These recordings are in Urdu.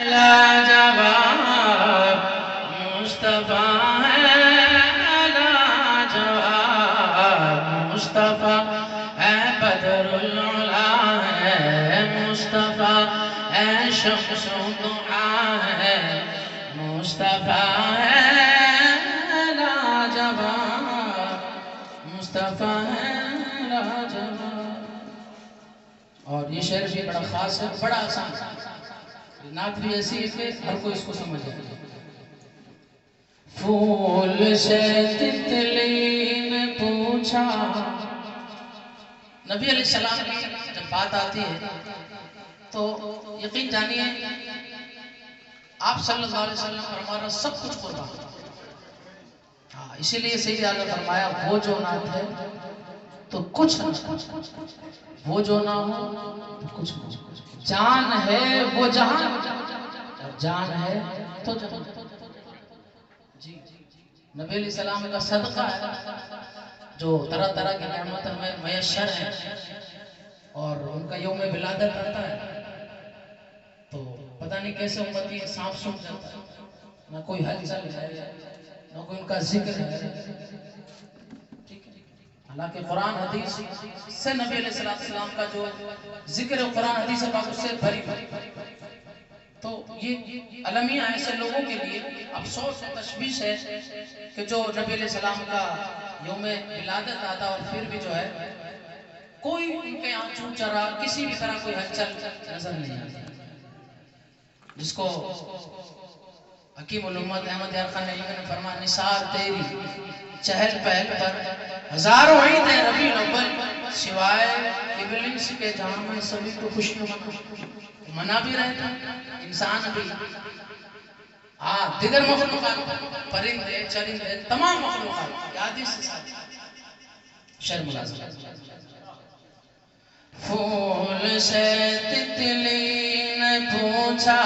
لاجواب مصطفیٰ ہے، لاجواب مصطفیٰ ہے، بدر العلا ہے مصطفیٰ ہے، شمس الضحیٰ ہے مصطفیٰ ہے، لاجواب مصطفیٰ ہے، لاجواب۔ اور یہ شعر بھی بڑا خاص ہے، بڑا آسان ہے، نعت بھی ایسی ہے کہ ہر کوئی اس کو سمجھ جائے۔ پھول سے تتلی نے پوچھا، نبی علیہ السلام کی جب بات آتی ہے تو یقین جانیے آپ صلی اللہ علیہ وسلم پر ہمارا سب کچھ قربان، اسی لیے سید اعلیٰ نے فرمایا وہ جو نہ تھے تو کچھ نہ، وہ جو نہ ہو تو کچھ نہ، جان ہے وہ جہاں اور جان ہے تو جہاں۔ جی نبی علیہ السلام کا صدقہ ہے جو طرح طرح کی نعمت میں میسر ہے، اور ان کا یوم ولادت آتا ہے تو پتہ نہیں کیسے امتی سانپ سوکھ جاتا ہے، نہ کوئی حدیث ہے نہ کوئی ان کا ذکر ہے۔ حالانکہ قرآن حدیث سے نبی علیہ السلام کا جو ذکر قرآن حدیث پاک اس سے بھری بھری، تو یہ المیہ ایسے لوگوں کے لیے افسوس و تشویش ہے کہ جو نبی علیہ السلام کا یوم ولادت آتا اور پھر بھی جو ہے کوئی ان کے یہاں چون چرا کسی بھی طرح کوئی ہلچل نظر نہیں آتی، جس کو حکیم الامت احمد یار خان نے فرمایا نثار تیری چہل پہل پر ہزاروں عید ربیع الاول سوائے ابلیس کے جہاں میں سبھی کو خوشنما منا بھی رہتا انسان بھی، دیگر مخلوقات پرندے چرندے تمام مخلوقات حدیث سے ساتھ شعر ملازم۔ پھول سے تتلی نے پوچھا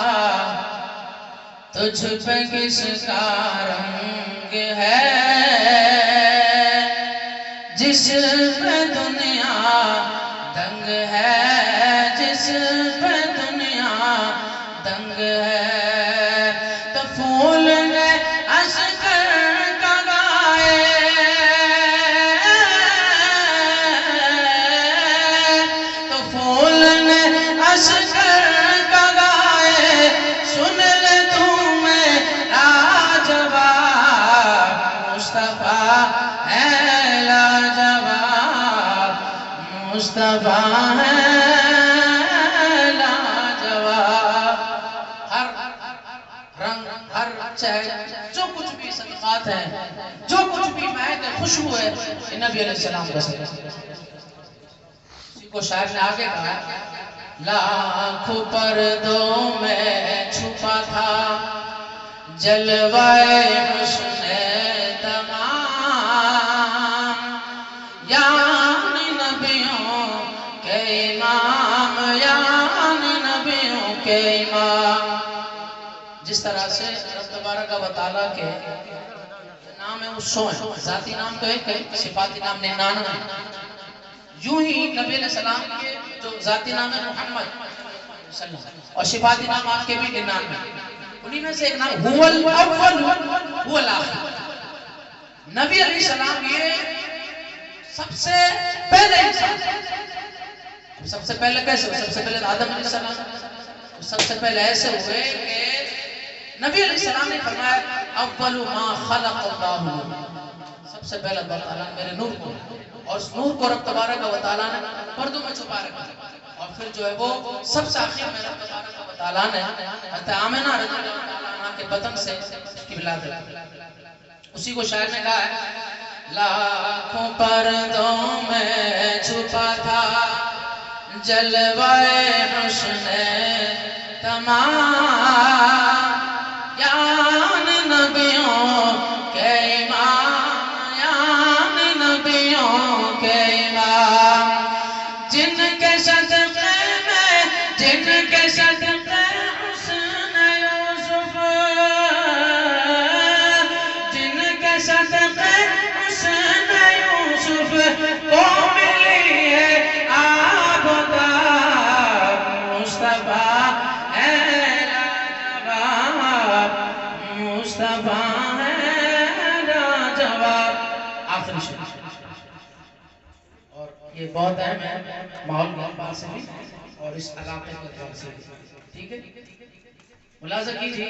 تجھ پہ کس کا رنگ ہے، جس پہ دنیا دنگ ہے، جس پہ دنیا دنگ ہے۔ تو پھول نے اشکر کا گائے، تو پھول نے اشکر کا گائے، سن لے تو میں لاجواب مصطفیٰ ہے، لاجواب مصطفیٰ ہے، لاجواب۔ ہر رنگ ہر چہر جو کچھ بھی صدقات ہیں، جو کچھ بھی مہک خوشبو ہے، یہ نبی علیہ السلام کا صدقہ۔ اسی کو شاعر نے آگے کہا لاکھوں پردوں میں چھپا تھا جلوہ حسن تمام، یعنی نبیوں کے امام، یعنی نبیوں کے امام۔ جس طرح سے رب تبارک و تعالیٰ کے نام ہے وہ 100 ہیں، ذاتی نام تو ایک ہے، صفاتی نام 99 ہیں، یوں ہی نبی علیہ السلام کے جو ذاتی نام ہے محمد صلی اللہ علیہ وسلم، اور صفاتی نام آپ کے بھی 99 ہیں، انہی میں سے ایک نام هو الاول هو الاخر۔ نبی علیہ السلام یہ سب سے پہلے انسان، سب سے پہلے کیسے ہوئے؟ سب سے پہلے آدم علیہ السلام، سب سے پہلے ایسے ہوئے کہ نبی علیہ السلام نے فرمایا اول ما خلق اللہ، سب سے پہلے اللہ تعالیٰ نے میرے نور کو، اور اس نور کو رب تبارک و تعالیٰ نے پردوں میں چھپا رکھا، اور پھر جو ہے وہ سب سے آخر میں رب تبارک و تعالیٰ نے حضرت آمنہ رضی اللہ عنہ کے بطن سے اس کی ولادت۔ اسی کو شاعر نے کہا ہے لاکھوں پردوں میں چھپا تھا جلوہ حسن تمام، یعنی نبیوں کے امام، یعنی نبیوں کے امام، جن کے صدقے میں، جن کے صدقے حسن یوسف، جن کے صدقے حسن یوسف کو ملی ہے آب و تاب، مصطفیٰ ہے مصطفیٰ ہے لاجواب. آخری شعر اور یہ بہت اہم ہے ماحول کے اعتبار سے بھی اور اس علاقے کے اعتبار سے بھی. ٹھیک ہے، ملاحظہ کیجیے،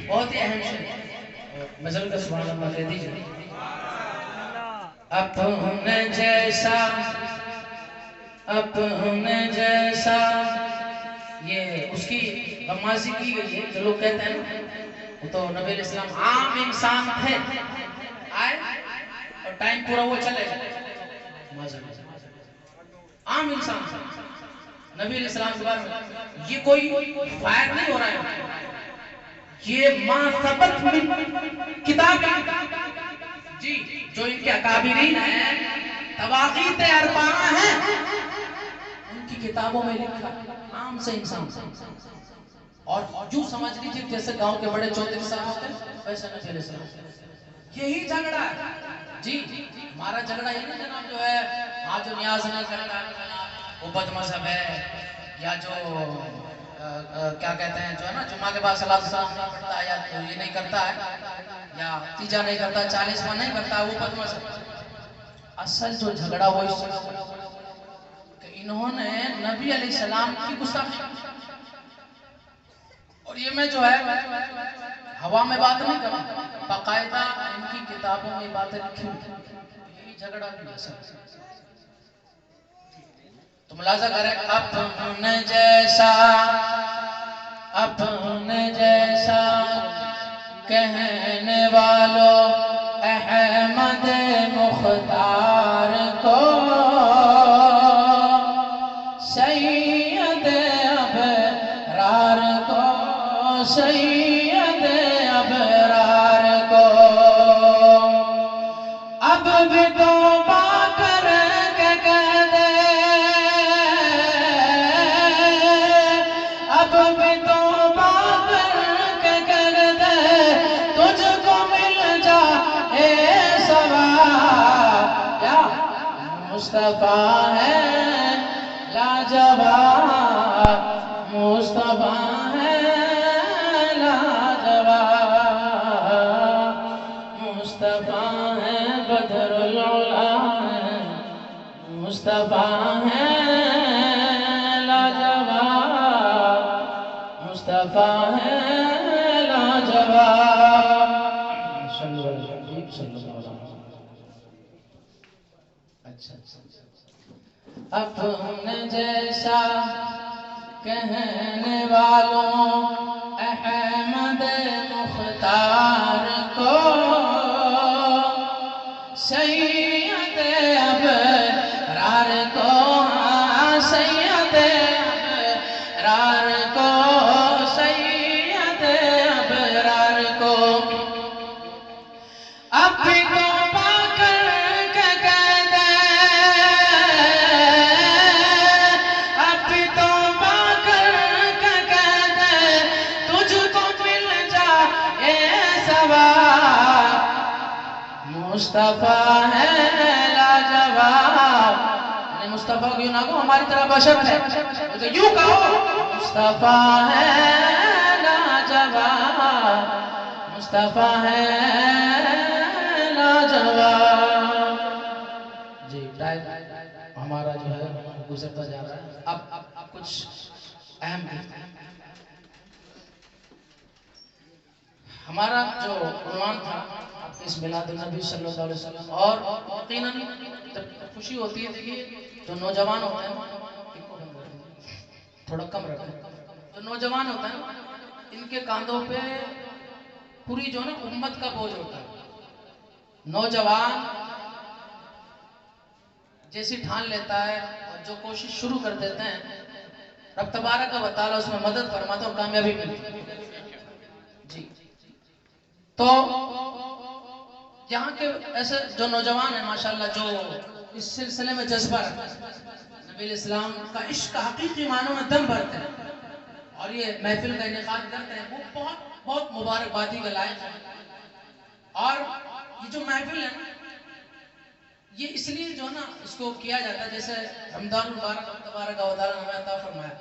بہت ہی اہم شعر. غزل کا سبحان اللہ کہہ دیجیے. اپنے جیسا اپنے جیسا، یہ اس کی غمازی کی گئی ہے. جو لوگ کہتے ہیں وہ تو نبی علیہ السلام عام انسان تھے، آئے اور ٹائم پورا وہ چلے گئے. عام انسان تھے نبی علیہ السلام کے بارے میں. یہ کوئی فائر نہیں ہو رہا ہے، یہ ما ثبت من کتاب جی، جو ان کے اکابرین ہیں، تواقیت اربعہ ہیں، ان کی کتابوں میں لکھا عام سے انسان. اور جو سمجھ لیجیے جیسے گاؤں کے بڑے چودھری صاحب ہوتے ہیں ویسے نبی علیہ السلام. یہی جھگڑا ہے جی. ہمارا جھگڑا یہ نہیں جناب جو ہے ہاں جو نیاز نہیں کرتا وہ بد مذہب ہے، یا جو کیا کہتے ہیں جو ہے نا جمعہ کے بعد صلاۃ السلام نہیں پڑھتا ہے، یا یہ نہیں کرتا ہے، یا تیجا نہیں کرتا، 40واں نہیں کرتا ہے، وہ بد مذہب. اصل جو جھگڑا وہ اس کہ انہوں نے نبی علیہ السلام کی گستاخی. اور یہ میں جو ہے ہوا میں بات نہیں کروں، باقاعدہ ان کی کتابوں میں باتیں لکھی ہوئی. یہی جھگڑا بھی اصل. تو ملاحظہ کریں، اپنے جیسا اپنے جیسا کہنے والوں احمد مختار کو، سید ابرار کو، سید ابرار کو، اب بھی توبہ کر کے کہہ دے، اب بھی توبہ کر کے کہہ دے، تجھ کو مل جائے ثواب. کیا مصطفیٰ ہے لاجواب، مصطفیٰ ہے لاجواب، مصطفیٰ ہے بدر العلا، مصطفیٰ ہے لاجواب، مصطفیٰ ہے لاجواب. صلی اللہ علیہ وسلم. اچھا اپنے جیسا کہنے والوں احمد مختار کو، سید ابرار کو، سید ابرار کو، سید ابرار کو، اب بھی توبہ کر کے کہہ دے، اب بھی توبہ کر کے کہہ دے، تجھ کو مل جائے ثواب. مصطفیٰ ہے لاجواب. یعنی مصطفیٰ کو یوں نہ کہو ہماری طرح بشر ہے، بلکہ یوں کہو مصطفیٰ ہے لاجواب، مصطفیٰ ہے لاجواب. جی ٹائم ہمارا جو ہے گزرتا جا رہا ہے. اب کچھ اہم ہمارا جو عنوان تھا اس میلاد النبی صلی اللہ علیہ وسلم، اور یقیناً جب خوشی ہوتی ہے دیکھیے جو نوجوان ہوتے ہیں تھوڑا کم رکھیں، جو نوجوان ہوتا ہے ان کے کاندھوں پہ پوری جو نا امت کا بوجھ ہوتا ہے. نوجوان جیسی ٹھان لیتا ہے اور جو کوشش شروع کر دیتے ہیں رب تبارک و تعالیٰ اس میں مدد فرماتا اور کامیابی ملتی ہے. جی تو یہاں کے ایسے جو نوجوان ہیں ماشاءاللہ جو اس سلسلے میں جذبہ رکھتے ہیں، نبی علیہ السلام کا عشق حقیقی معنوں میں دم بھرتے ہیں اور یہ محفل کا انعقاد کرتے ہیں، وہ بہت بہت مبارکبادی کا لائق ہے. اور یہ جو محفل ہے یہ اس لیے جو ہے نا اس کو کیا جاتا ہے جیسے رمضان المبارک تبارک و تعالیٰ نے ہمیں عطا فرمایا.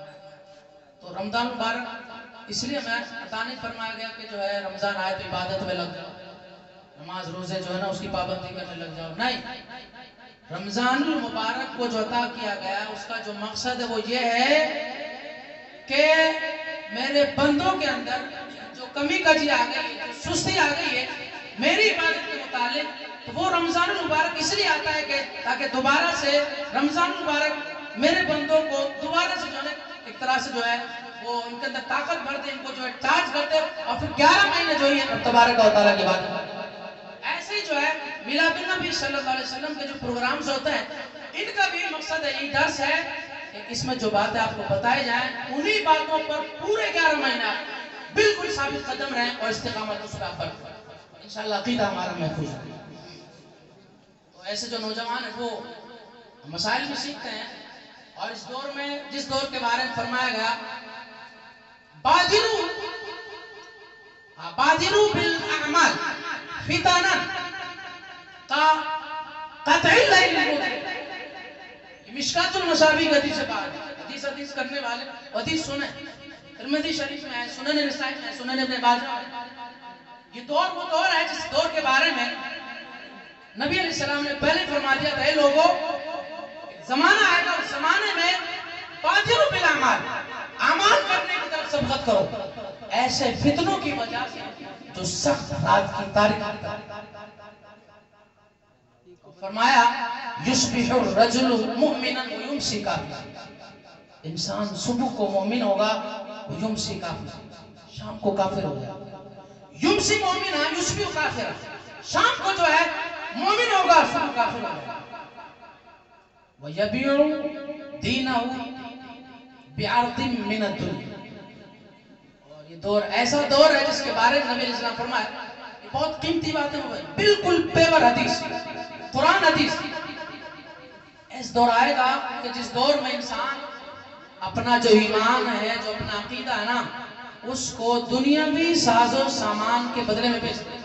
تو رمضان المبارک اس لیے میں عطا نہیں فرمایا گیا کہ جو ہے رمضان آئے تو عبادت میں لگ جاؤ، نماز روزے جو ہے نا اس کی پابندی کرنے لگ جاؤ، نہیں۔ رمضان المبارک کو جو عطا کیا گیا اس کا جو مقصد ہے وہ یہ ہے کہ میرے بندوں کے اندر جو کمی کجی آ گئی ہے، جو سستی آ گئی ہے میری عبادت کے متعلق، تو وہ رمضان المبارک اس لیے آتا ہے کہ تاکہ دوبارہ سے رمضان المبارک میرے بندوں کو دوبارہ سے جو ہے ایک طرح سے جو ہے وہ ان کے اندر طاقت بھر دے، ان کو جو ہے چارج کر دے، اور پھر 11 مہینے جو ہے تبارک و تعالیٰ کی بات ہے۔ ایسے ہی جو ہے میلاد النبی صلی اللہ علیہ وسلم کے جو پروگرامز ہوتے ہیں ان کا بھی مقصد ہے، یہی درس ہے کہ اس میں جو باتیں آپ کو بتائی جائیں انہی باتوں پر پورے 11 مہینہ بالکل ثابت قدم رہیں اور استقامت اس پر انشاءاللہ عقیدہ ہمارا محفوظ ہے۔ تو ایسے جو نوجوان ہیں وہ مسائل بھی سیکھتے ہیں، اور اس دور میں جس دور کے بارے میں فرمایا گیا بادروا بالاعمال فتانا قطع اللیل المظلم، یہ مشکات المصابیح کی حدیث سے بات، حدیث کرنے والے حدیث سنیں، ترمذی شریف میں ہے، سنن نسائی میں ہے، سنن ابن ماجہ میں۔ یہ دور وہ دور ہے جس دور کے بارے میں نبی علیہ السلام نے پہلے فرما دیا تھا، اے لوگوں زمانہ آئے گا، اس زمانے میں بادروا بالاعمال، اعمال کرنے کی طرف سبقت کرو، ایسے فتنوں کی وجہ سے جو سخت رات کی تاریکی، فرمایا یصبح الرجل مؤمنا ویمسی کافرا، انسان صبح کو مومن ہوگا ویمسی کافرا، شام کو کافر ہو جائے گا، یمسی مومنا یصبح کافرا، شام کو جو ہے مومن ہوگا صبح کافر ہو جائے گا، وَيَبِعُ دِينَهُ بِعَرْضٍ مِّنَ الدُّنْيَا، اور یہ دور ایسا دور ہے جس کے بارے میں نبی علیہ السلام فرمایا، یہ بہت قیمتی باتیں ہوئے، بالکل پیور حدیث، قرآن حدیث۔ اس دور آئے گا کہ جس دور میں انسان اپنا جو ایمان ہے، جو اپنا عقیدہ ہے نا، اس کو دنیاوی ساز و سامان کے بدلے میں بیچ دے۔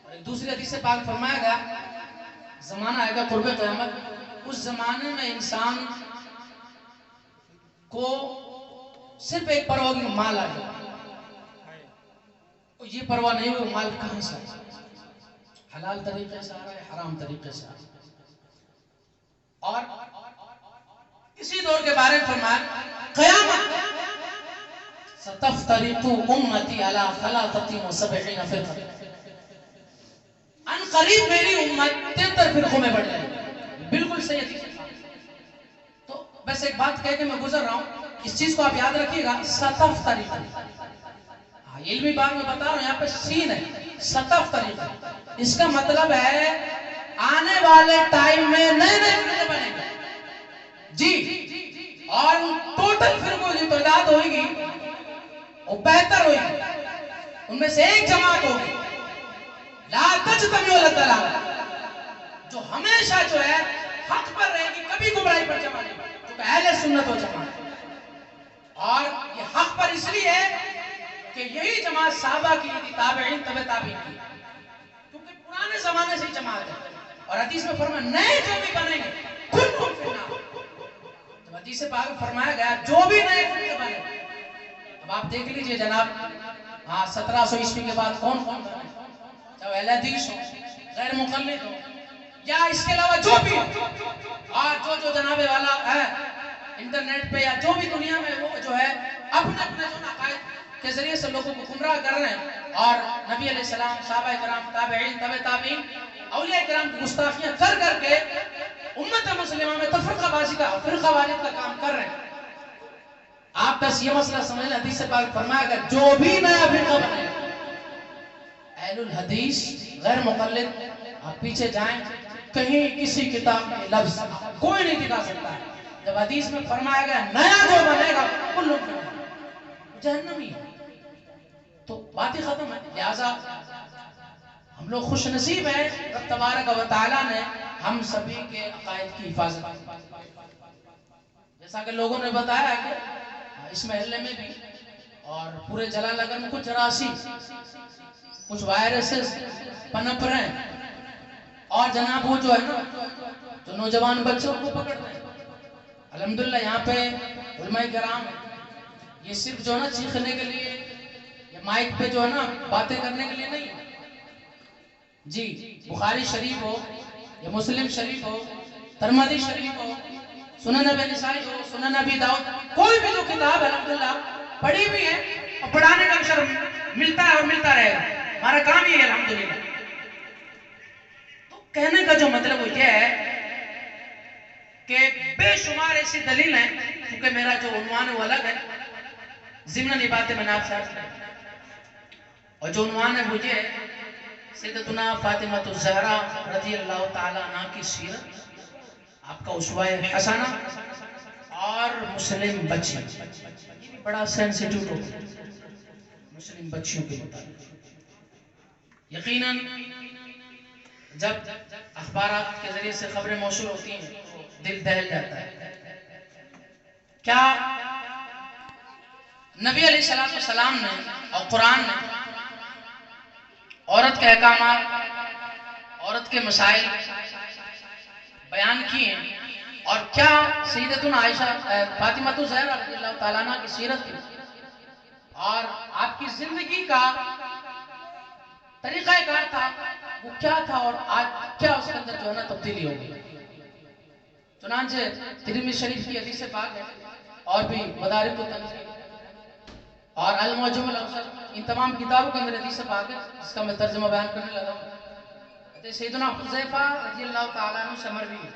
اور ایک دوسری حدیث سے پاک فرمایا گیا زمانہ آئے گا قرب قیامت، اس زمانے میں انسان کو صرف ایک پرواہ کی مال آ جائے، یہ پرواہ نہیں وہ مال کہاں سے حلال طریقے سے آ رہا ہے حرام طریقے سے آ رہا ہے۔ اور اسی دور کے بارے میں فرمایا قیامت ستفترق امتی علی 73 فرقہ، ان قریب میری امت 73 فرقوں میں بڑھ جائے گی، بالکل صحیح حدیث ہے۔ تو بس ایک بات کہہ کے میں گزر رہا ہوں، اس چیز کو آپ یاد رکھیے گا، ستفترق، علمی بات میں بتا رہا ہوں، یہاں پہ سین ہے، ستفترق، اس کا مطلب ہے آنے والے ٹائم میں نئے نئے فرقے بنیں گے جی، اور ٹوٹل فرقوں کی تعداد ہوئے گی وہ 72 ہوئے گی، ان میں سے ایک جماعت ہوگی لا تجتمع الضلالہ، جو ہمیشہ جو ہے حق پر رہے گی، کبھی گمراہی پر جمع نہیں، کیونکہ اہل سنت و جماعت، اور یہ حق پر اس لیے ہے کہ یہی جماعت صحابہ کی تھی، تابعین تبع تابعین کی، کیونکہ پرانے زمانے سے ہی جماعت ہے، اور حدیث میں فرمایا نئے جو بھی بنیں گے کلهم فی النار، تو حدیث پاک میں فرمایا گیا جو بھی نئے فرقے بنے، اب آپ دیکھ لیجئے جناب، 1700 عیسوی کے بعد کون کون بنے، چاہے اہل حدیث ہو، غیر مقلد ہو، یا اس کے علاوہ جو بھی ہو، اور جو جناب والا ہے انٹرنیٹ پہ یا جو بھی دنیا میں وہ جو ہے اپنے اپنے جو عقائد کے ذریعے سے لوگوں کو گمراہ کر رہے ہیں، اور نبی علیہ السلام، صحابہ کرام، تابعین تبع تابعین، اولیاء کرام کی گستاخیاں کر کر کے امت مسلمہ میں تفرقہ بازی کا، فرقہ واریت کا کام کر رہے ہیں۔ آپ بس یہ مسئلہ سمجھ لیں، حدیث پاک فرمایا گیا جو بھی نیا فرقہ بنے، اہل الحدیث غیر مقلد، آپ پیچھے جائیں کہیں کسی کتاب میں لفظ کوئی نہیں دکھا سکتا ہے، جب حدیث میں فرمایا گیا نیا جو بنے گا کل جہنمی ہے، تو بات ہی ختم ہے۔ لہذا ہم لوگ خوش نصیب ہیں، رب تبارک و تعالیٰ نے ہم سبھی کے عقائد کی حفاظت، جیسا کہ لوگوں نے بتایا کہ اس محلے میں بھی اور پورے جلال نگر میں کچھ جراثیم، کچھ وائرسز پنپ رہے ہیں، اور جناب وہ جو ہے نا جو نوجوان بچوں کو پکڑ رہے ہیں، الحمدللہ یہاں پہ علماء کرام یہ صرف جو ہے نا چیخنے کے لیے یا مائک پہ جو ہے نا باتیں کرنے کے لیے نہیں ہے جی. بخاری شریف ہو یا مسلم شریف ہو، ترمذی شریف ہو، سنن ابی نسائی ہو، سنن ابی داؤد، کوئی بھی جو کتاب الحمدللہ پڑھی بھی ہے اور پڑھانے کا اثر ملتا ہے اور ملتا رہے گا. ہمارا کام یہ ہے الحمدللہ. تو کہنے کا جو مطلب وہ یہ ہے کہ بے شمار ایسی دلیل ہیں، کیونکہ میرا جو عنوان ہے وہ الگ ہے، ضمن یہ باتیں میں نے آپ سے عرض کی. اور جو عنوان ہے وہ یہ ہے سیدتنا فاطمہ الزہرا رضی اللہ تعالیٰ عنہ کی سیرت، آپ کا اسوہ حسنہ اور مسلم بچی. یہ بھی بڑا سینسیٹیو ٹاپک ہے مسلم بچیوں کے متعلق. یقیناً جب اخبارات کے ذریعے سے خبریں موصول ہوتی ہیں تو دل دہل جاتا ہے. کیا نبی علیہ السلام نے اور قرآن نے عورت کے احکامات، عورت کے مسائل بیان کیے ہیں، اور کیا سیدتنا عائشہ فاطمہ الزہرا رضی اللہ تعالیٰ عنہ کی سیرت تھی اور آپ کی زندگی کا طریقہ کار تھا وہ کیا تھا، اور آج کیا اس کے اندر جو ہے نا تبدیلی ہو گئی. چنانچہ ترمذی شریف کی حدیث پاک ہے اور بھی مدارک التنزیل اور المعجم الاوسط، ان تمام کتابوں کے اندر حدیث پاک ہے جس کا میں ترجمہ بیان کرنے لگا ہوں. سیدنا حذیفہ رضی اللہ تعالیٰ عنہ سے مروی ہے،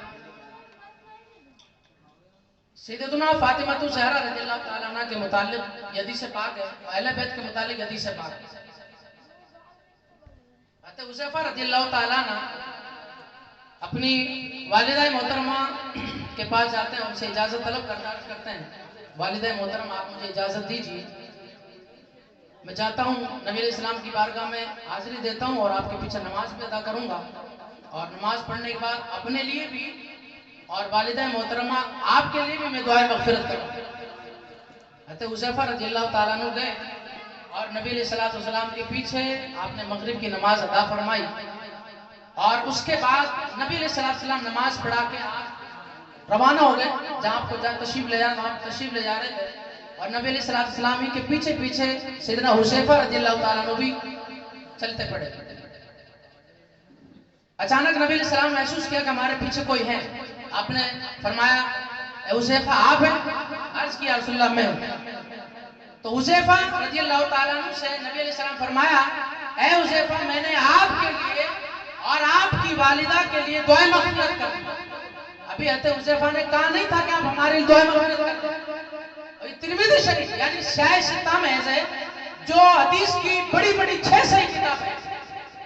سیدتنا فاطمہ الزہرا رضی اللہ تعالیٰ عنہ کے متعلق یہ حدیث پاک ہے، اہل بیت کے متعلق یہ حدیث پاک ہے. حذیفہ رضی اللہ تعالیٰ عنہ اپنی والدہ محترمہ کے پاس جاتے ہیں اور ان سے اجازت طلب کرتے ہیں، والدہ محترمہ آپ مجھے اجازت دیجیے، میں چاہتا ہوں نبی علیہ السلام کی بارگاہ میں حاضری دیتا ہوں اور آپ کے پیچھے نماز بھی ادا کروں گا، اور نماز پڑھنے کے بعد اپنے لیے بھی اور والدہ محترمہ آپ کے لیے بھی میں دعائے مغفرت کروں. حضرت حذیفہ رضی اللہ تعالیٰ عنہ گئے اور نبی علیہ السلام کے پیچھے آپ نے مغرب کی نماز ادا فرمائی، اور اس کے بعد نبی علیہ السلام نماز پڑھا کے آپ روانہ ہو گئے جہاں آپ کو تشریف لے جا رہے تھے، اور نبی علیہ السلام کے پیچھے پیچھے سیدنا حذیفہ رضی اللہ تعالیٰ عنہ بھی چلتے پڑے. اچانک نبی علیہ السلام محسوس کیا کہ ہمارے پیچھے کوئی ہے. آپ نے فرمایا اے حذیفہ آپ ہیں؟ عرض کیا رسول اللہ میں ہوں. تو حذیفہ رضی اللہ تعالیٰ عنہ سے نبی علیہ السلام فرمایا اے حذیفہ میں نے آپ کے لیے اور آپ کی والدہ کے لیے دعائے مغفرت کر دی. ابھی حضرت حذیفہ نے کہا نہیں تھا کہ آپ ہمارے لیے دعائے مغفرت کر دیں. ترمذی شریف یعنی شیعہ ستہ میں ہے جو حدیث کی بڑی بڑی 6 صحیح کتاب ہے،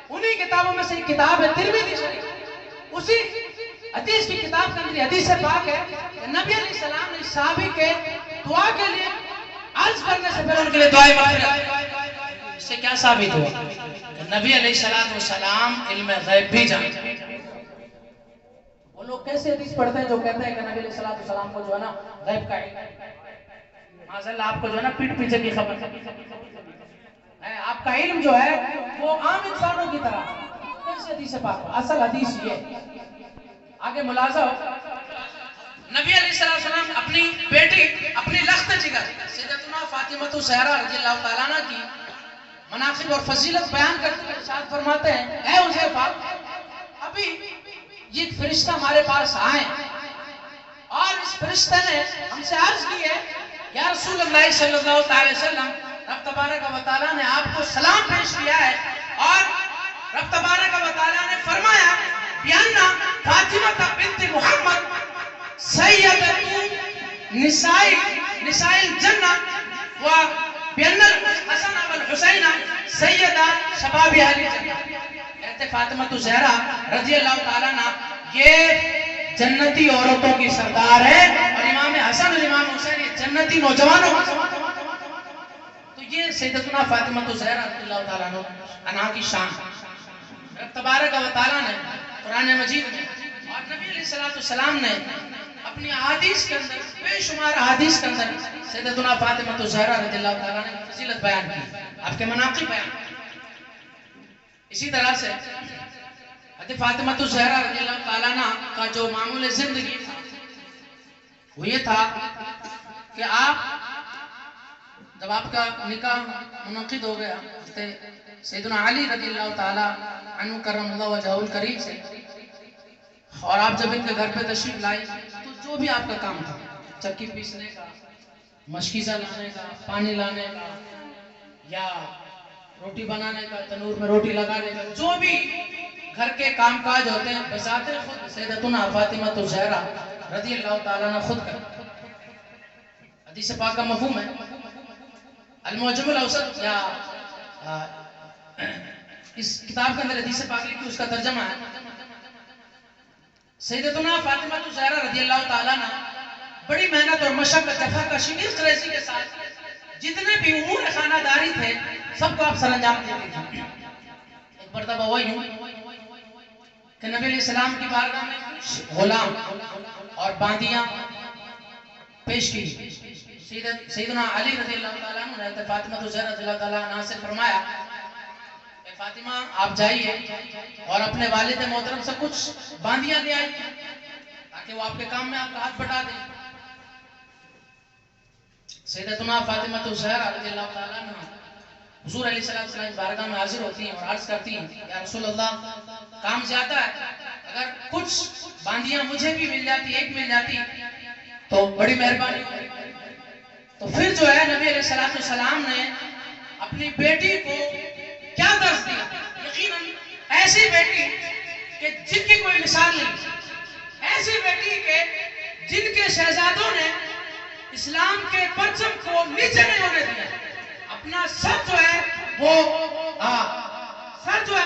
انہی کتابوں میں سے ایک کتاب ہے ترمذی شریف. اسی حدیث کی کتاب کے اندر حدیث پاک ہے کہ نبی علیہ السلام نے صحابی کے دعا کے لیے عرض کرنے سے پہلے ان کے لیے دعائے مغفرت. اس سے کیا ثابت ہوا کہ نبی علیہ السلام علم غیب بھی جانتے ہیں. وہ لوگ کیسے حدیث پڑھتے ہیں جو کہتے ہیں کہ نبی علیہ السلام کو جو ہے نا غیب کا علم ہے. معاذاللہ آپ کو جو ہے نا پیٹ پیچھے کی خبر ہے، آپ کا علم جو ہے وہ عام انسانوں کی طرح کیسے حدیث پاک. اصل حدیث یہ آگے ملاحظہ ہو، نبی علیہ السلام اپنی بیٹی اپنی لخت جگر سیدتنا فاطمہ الزہرا رضی اللہ تعالیٰ عنہ کی مناقب اور فضیلت بیان کرتے ہوئے ارشاد فرماتے ہیں اے حذیفہ ابھی یہ فرشتہ ہمارے پاس آئے اور اس فرشتے نے ہم سے عرض کی ہے یا رسول اللہ صلی اللہ علیہ وسلم رب تبارک و تعالیٰ نے آپ کو سلام پیش کیا ہے، اور رب تبارک و تعالیٰ نے فرمایا بیاننا فاطمہ بنت محمد سیدت نساء الجنہ و بیان الحسن والحسین سیدہ شباب اہل الجنہ. کہتے فاطمہ الزہرا رضی اللہ تعالیٰ عنہ یہ جنتی عورتوں کی سردار ہے، اور امام حسن اور امام حسین یہ جنتی نوجوانوں کا. تو یہ سیدتنا فاطمہ الزہرا رضی اللہ تعالیٰ عنہ کی شان. رب تبارک و تعالیٰ نے قرآن مجید میں اور نبی علیہ السلام نے اپنی احادیث کے اندر بے شمار احادیث کے اندر سیدتنا فاطمہ الزہرا رضی اللہ تعالیٰ نے فضیلت بیان کی، آپ کے مناقب بیان کی. اسی طرح سے حضرت فاطمہ الزہرا رضی اللہ تعالیٰ عنہ کا جو معمول زندگی تھا وہ یہ تھا کہ آپ جب آپ کا نکاح منعقد ہو گیا سیدنا علی رضی اللہ تعالی عنہ کرم اللہ وجہہ الکریم سے، اور آپ جب ان کے گھر پہ تشریف لائی تو جو بھی آپ کا کام تھا، چکی پیسنے کا، مشکیزہ لانے کا، پانی لانے کا، یا روٹی بنانے کا، تنور میں روٹی لگانے کا، جو بھی گھر کے کام کاج ہوتے ہیں بذات خود سیدتنا فاطمہ الزہرا رضی اللہ تعالیٰ عنہ خود کرتے۔ حدیث پاک کا مفہوم ہے، المعجم الاوسط یا اس کتاب کے اندر حدیث پاک لکھی، اس کا ترجمہ ہے سیدتنا فاطمہ الزہرا رضی اللہ تعالیٰ عنہ بڑی محنت اور مشقت جفا کشی قریشی کے ساتھ جتنے بھی امور خانہ داری تھے سب کو آپ سر انجام دیتے تھے۔ ایک مرتبہ وہی ہوں کہ نبی علیہ السلام کی بارگاہ میں کچھ غلام اور باندیاں پیش کی۔ سیدنا علی رضی اللہ تعالیٰ عنہ نے حضرت فاطمہ الزہرا رضی اللہ تعالیٰ عنہ سے فرمایا کہ فاطمہ آپ جائیے اور اپنے والد محترم سے کچھ باندیاں لے آئیے تاکہ وہ آپ کے کام میں آپ کا ہاتھ بٹا دیں۔ سیدتنا فاطمہ الزہرا رضی اللہ تعالیٰ عنہ حضور علیہ السلام کی بارگاہ میں حاضر ہوتی ہیں اور عرض کرتی ہیں یا رسول اللہ کام زیادہ ہے، اگر کچھ باندیاں مجھے بھی مل جاتی، ایک مل جاتی تو بڑی مہربانی ہوگی۔ تو پھر جو ہے نبی علیہ السلام نے اپنی بیٹی کو کیا درس دیا، یقیناً ایسی بیٹی کہ جن کی کوئی مثال نہیں، ایسی بیٹی کہ جن کے شہزادوں نے اسلام کے پرچم کو نیچے نہیں ہونے دیا، اپنا سر جو ہے وہ اپنا جو ہے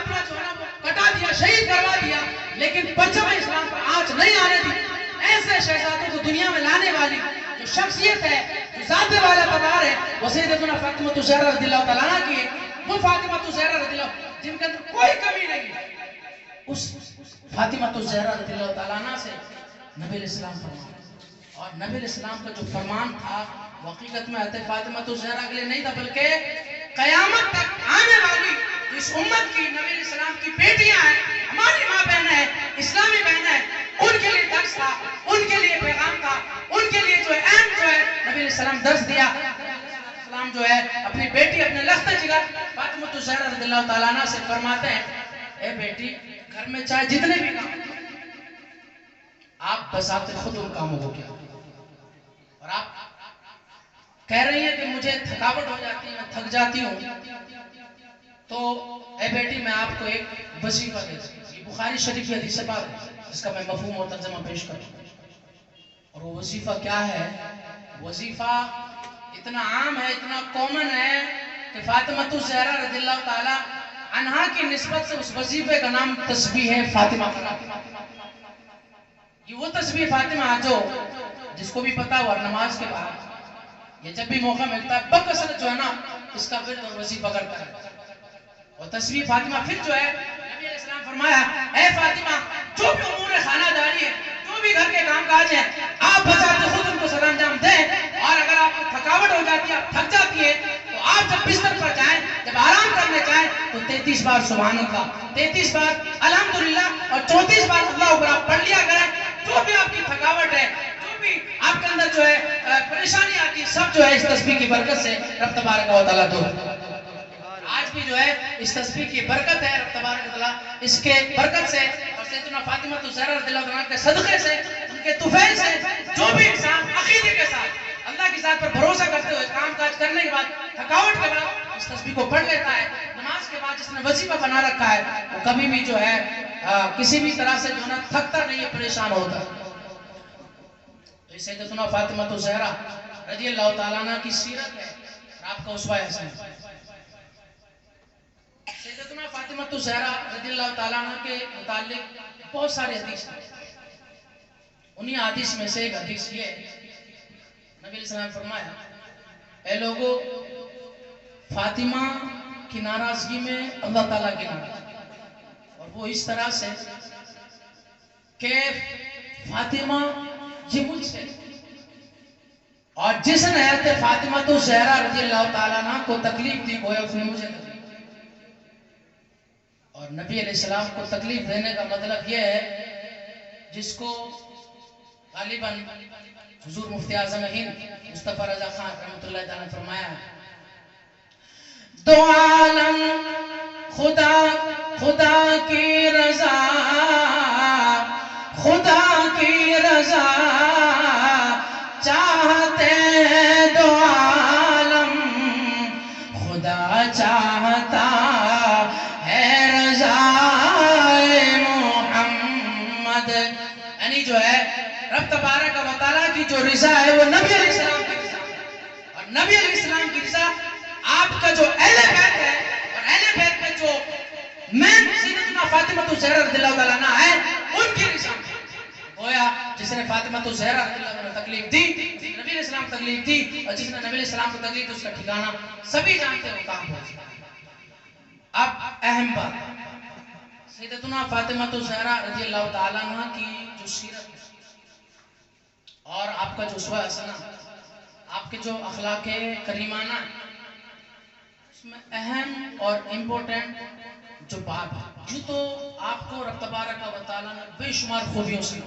وہ کٹا دیا، شہید کروا دیا، لیکن پرچم اسلام پر آنچ نہیں آنے دی۔ ایسے شہزادوں کو دنیا میں لانے والی جو شخصیت ہے، جو ذات والا قرار ہے، وہ سیدتنا فاطمہ الزہرا رضی اللہ تعالیٰ عنہ کی ہے۔ وہ فاطمہ الزہرا رضی اللہ جن کے اندر کوئی کمی نہیں ہے، اس فاطمہ الزہرا رضی اللہ تعالیٰ عنہ سے نبی علیہ السلام فرمایا، اور نبی علیہ السلام کا جو فرمان تھا وہ حقیقت میں حضرت فاطمہ الزہرا کے لیے نہیں تھا، بلکہ قیامت تک آنے والی اس امت کی نبی علیہ السلام کی بیٹیاں ہیں، ہماری ماں بہنیں ہیں، اسلامی بہنیں ہیں، ان کے لیے درس تھا، ان کے لیے پیغام تھا، ان کے لیے جو ہے اہم جو ہے نبی علیہ السلام درس دیا۔ السلام جو ہے اپنی بیٹی اپنے لخت جگر فاطمہ الزہرا رضی اللہ تعالیٰ عنہ سے فرماتے ہیں، اے بیٹی گھر میں چاہے جتنے بھی کام آپ بذات خود ان کاموں کو کیا، اور آپ کہہ رہی ہیں کہ مجھے تھکاوٹ ہو جاتی ہے، میں تھک جاتی ہوں، تو اے بیٹی میں آپ کو ایک وظیفہ دیتا ہوں۔ یہ بخاری شریف کی حدیث پاک ہے جس کا میں مفہوم اور ترجمہ پیش کروں، اور وہ وظیفہ کیا ہے؟ وظیفہ اتنا عام ہے، اتنا کامن ہے کہ فاطمہ الزہرا رضی اللہ تعالی عنہا کی نسبت سے اس وظیفے کا نام تسبیح فاطمہ۔ یہ وہ تسبیح فاطمہ جو جس کو بھی پتا ہوا نماز کے بعد یہ جب بھی موقع ملتا ہے بکثرت جو ہے نا اس کا ورد اور وظیفہ کرتا ہے، اور تسبیح فاطمہ پھر جو ہے نبی علیہ السلام فرمایا، اے فاطمہ جو بھی امور خانہ داری ہے، جو بھی گھر کے کام کاج ہیں، آپ بذات خود ان کو سر انجام دیں، اور اگر آپ کو تھکاوٹ ہو جاتی ہے، آپ تھک جاتی ہے، تو آپ جب بستر پر جائیں، جب آرام کرنے جائیں تو 33 بار سبحان اللہ، 33 بار الحمدللہ اور 34 بار اللہ اکبر آپ پڑھ لیا کریں۔ جو بھی آپ کی تھکاوٹ ہے، جو بھی آپ کے اندر جو ہے پریشانی آتی ہے، سب جو ہے اس تسبیح کی برکت سے رب تبارک و تعالیٰ دور۔ آج بھی جو ہے اس تسبیح کی برکت ہے، رب تبارک و تعالیٰ اس کے برکت سے اور سیدنا فاطمہ الزہرا رضی اللہ عنہا کے صدقے سے، ان کے طفیل سے، جو بھی انسان عقیدے کے ساتھ اللہ کی ذات پر بھروسہ کرتے ہوئے کام کاج کرنے کے بعد تھکاوٹ کے بعد اس تسبیح کو پڑھ لیتا ہے، نماز کے بعد جس نے وظیفہ بنا رکھا ہے وہ کبھی بھی جو ہے کسی بھی طرح سے جو ہے تھکتا نہیں ہے، پریشان ہوتا ہے۔ تو یہ سیدتنا فاطمہ الزہرا رضی اللہ تعالیٰ عنہ کی سیرت ہے اور آپ کا اسوہ حسن ہے۔ سیدتنا فاطمہ الزہرا رضی اللہ تعالیٰ عنہ کے متعلق بہت سارے حدیث ہیں، انہی حدیث میں سے ایک حدیث یہ ہے، نبی علیہ السلام فرمایا، اے لوگو فاطمہ کی ناراضگی میں اللہ تعالیٰ کی ناراضگی، اور وہ اس طرح سے کہ فاطمہ یہ مجھ سے، اور جس نے حضرت فاطمہ الزہرا رضی اللہ تعالیٰ عنہ کو تکلیف دی گویا اس نے مجھے تکلیف دی، اور نبی علیہ السلام کو تکلیف دینے کا مطلب یہ ہے جس کو غالباً حضور مفتی اعظم ہند مصطفیٰ رضا خان رحمۃ اللہ تعالیٰ نے فرمایا دو عالم خدا خدا کی رضا خدا کی رضا چاہتے ہیں دو عالم خدا چاہتا ہے رضا محمد. یعنی جو ہے رب تبارک و تعالیٰ کی جو رضا ہے وہ نبی علیہ السلام کی رضا اور نبی علیہ السلام کی رضا آپ کا جو اہل بیت ہے اور اہل بیت میں جو مین سیدتنا فاطمہ الزہرا رضی اللہ تعالیٰ عنہ ہے ان کی رضا گویا جس نے فاطمہ الزہرا رضی اللہ عنہ تکلیف دی نبی علیہ السلام تکلیف دی اور جس نے نبی علیہ السلام کو تکلیف دی اس کا ٹھکانہ سبھی جانتے ہیں کام پہنچا. اب اہم بات سیدتنا فاطمہ الزہرا رضی اللہ تعالیٰ عنہ کی جو سیرت اور آپ کا جو اسوہ حسنہ آپ کے جو اخلاق کریمانہ اس میں اہم اور امپورٹنٹ جو بات ہے جو تو آپ کو رب تبارک و تعالیٰ نے بے شمار خوبیوں سے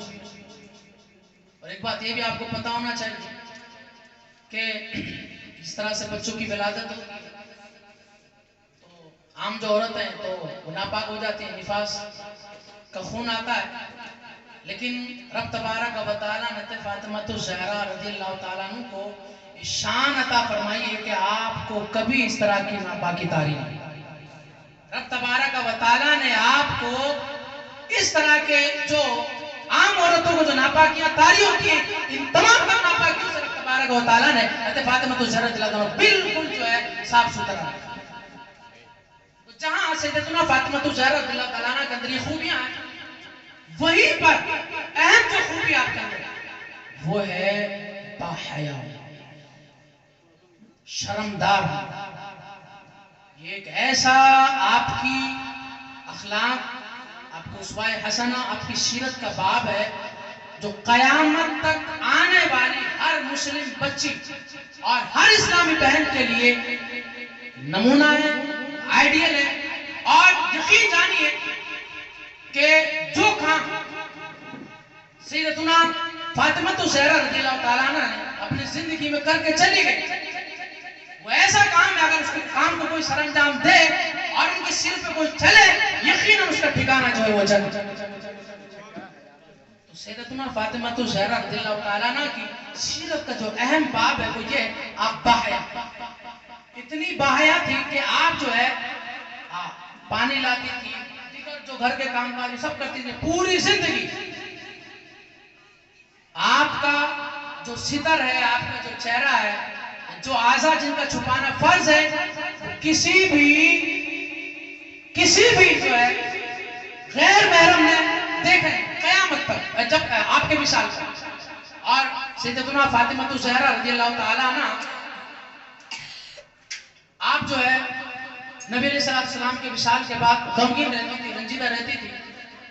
اور ایک بات یہ بھی آپ کو پتا ہونا چاہیے کہ اس طرح سے بچوں کی ولادت ہوتی ہے تو عام جو عورت ہیں تو وہ ناپاک ہو جاتی ہیں نفاس کا خون آتا ہے لیکن رب تبارک و تعالیٰ نے فاطمہ الزہرا رضی اللہ تعالیٰ عنہ کو شان عطا فرمائی ہے کہ آپ کو کبھی اس طرح کی ناپاکی طاری نہیں. رب تبارک و تعالیٰ نے آپ کو اس طرح کے جو عام عورتوں کو جو ناپاکیاں طاری ہوتی ہیں ان تمام ناپاکیوں سے رب تبارک و تعالیٰ نے فاطمہ الزہرا رضی اللہ عنہ بالکل جو ہے صاف ستھرا رکھا. جہاں سیدتنا فاطمہ الزہرا رضی اللہ تعالیٰ عنہ کے اندر یہ خوبیاں ہیں وہیں پر اہم جو خوبی آپ کے اندر وہ ہے باحیا شرمدار. یہ ایک ایسا آپ کی اخلاق آپ کو اسوہ حسنہ آپ کی سیرت کا باب ہے جو قیامت تک آنے والی ہر مسلم بچی اور ہر اسلامی بہن کے لیے نمونہ ہے آئیڈیل ہے اور یقین جانیے کہ جو کام سیدتنا فاطمہ الزہرا رضی اللہ تعالیٰ عنہ نے اپنی زندگی میں کر کے چلی گئی وہ ایسا کام ہے اگر اس کے کام کو کوئی سر انجام دے اور ان کی سیر پہ کوئی چلے یقیناً اس کا ٹھکانہ جو ہے وہ چل. تو سیدتنا فاطمہ الزہرا رضی اللہ تعالیٰ عنہ کی سیرت کا جو اہم باب ہے وہ یہ آپ باحیا اتنی باحیا تھی کہ آپ جو ہے پانی لاتی تھی جو گھر کے کام کاج سب کرتی تھی پوری زندگی آپ کا جو ستر ہے آپ کا جو چہرہ ہے جو اعضاء جن کا چھپانا فرض ہے کسی بھی جو ہے غیر محرم نے دیکھیں قیامت تک جب آپ کے مثال پر. اور سیدتنا فاطمہ الزہرا رضی اللہ تعالیٰ عنہ آپ جو ہے نبی علیہ السلام کے وصال کے بعد غمگین رہتی تھی رنجیدہ رہتی تھی.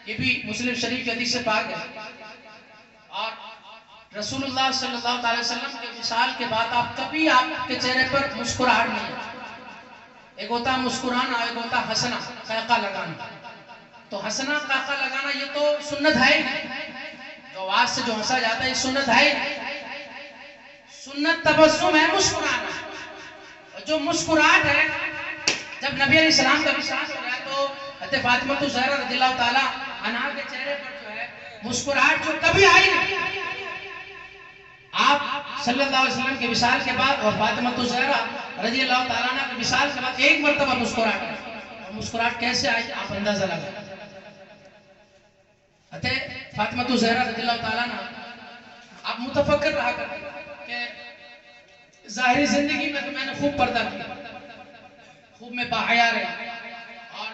یہ بھی مسلم شریف کی حدیث سے پاک ہے. اور رسول اللہ صلی اللہ علیہ وسلم کے وصال کے بعد آپ کبھی آپ کے چہرے پر مسکراہٹ نہیں ہے. ایک ہوتا مسکرانا ایک ہوتا ہنسنا قہقہ لگانا. تو ہنسنا قہقہ لگانا یہ تو سنت ہے ہی نہیں. جو آواز سے جو ہنسا جاتا ہے یہ سنت ہے ہی نہیں. سنت تبسم ہے مسکرانا. اور جو مسکراہٹ ہے جب نبی علیہ السلام کا وصال ہو گیا تو حضرت فاطمہ الزہرا رضی اللہ تعالیٰ عنہ کے چہرے پر جو ہے مسکراہٹ جو کبھی آئی نہیں. آپ صلی اللہ علیہ وسلم کے وصال کے بعد اور فاطمہ الزہرا رضی اللہ تعالیٰ عنہ کے وصال کے بعد ایک مرتبہ مسکراہٹ ہے. اور مسکراہٹ کیسے آئی آپ اندازہ لگائیں. حضرت فاطمہ الزہرا رضی اللہ تعالیٰ عنہ آپ متفکر رہا کرتے کہ ظاہری زندگی میں تو میں نے خوب پردہ کیا خوب میں باحیا رہے اور